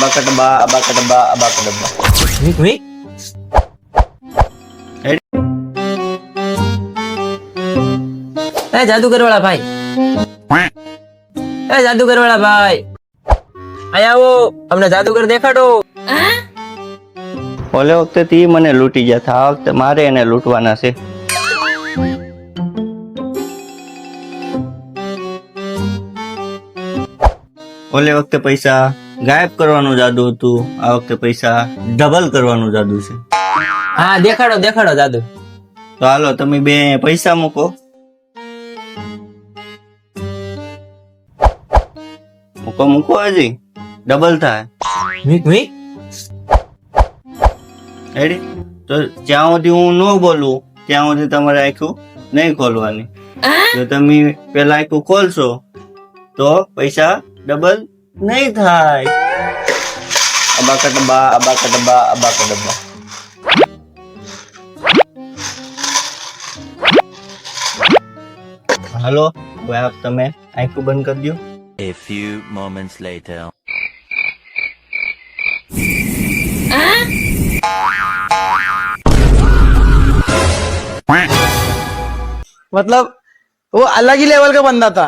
अबाकडबा अबाकडबा अबाकडबा। ए जादूगर वाला भाई, ए जादूगर वाला भाई, અહીંયા આવો, અમને જાદુગર દેખાડો। ઓલે વખતે તી મને લૂંટી ગયા હતા, આ વખતે મારે એને લૂંટવાના છે। ઓલે વખતે પૈસા ગાયબ કરવાનું જાદુ હતું, આ વખતે પૈસા ડબલ કરવાનું જાદુ છે। હા દેખાડો દેખાડો જાદુ। તો હાલો તમે બે પૈસા મૂકો। મૂકો મૂકો, હજી ડબલ થાય। Meek meek ready? તો જ્યાં સુધી હું ન બોલું ત્યાં સુધી તમારે આખું નહીં ખોલવાની। જો તમે પેલા આખું ખોલશો તો પૈસા ડબલ નહીં થાય। અબાકડબા અબાકડબા અબાકડબા। હાલો હવે આપ તમે આખું બંધ કરી દો। A few moments later. मतलब वो अलग ही लेवल का बंदा था।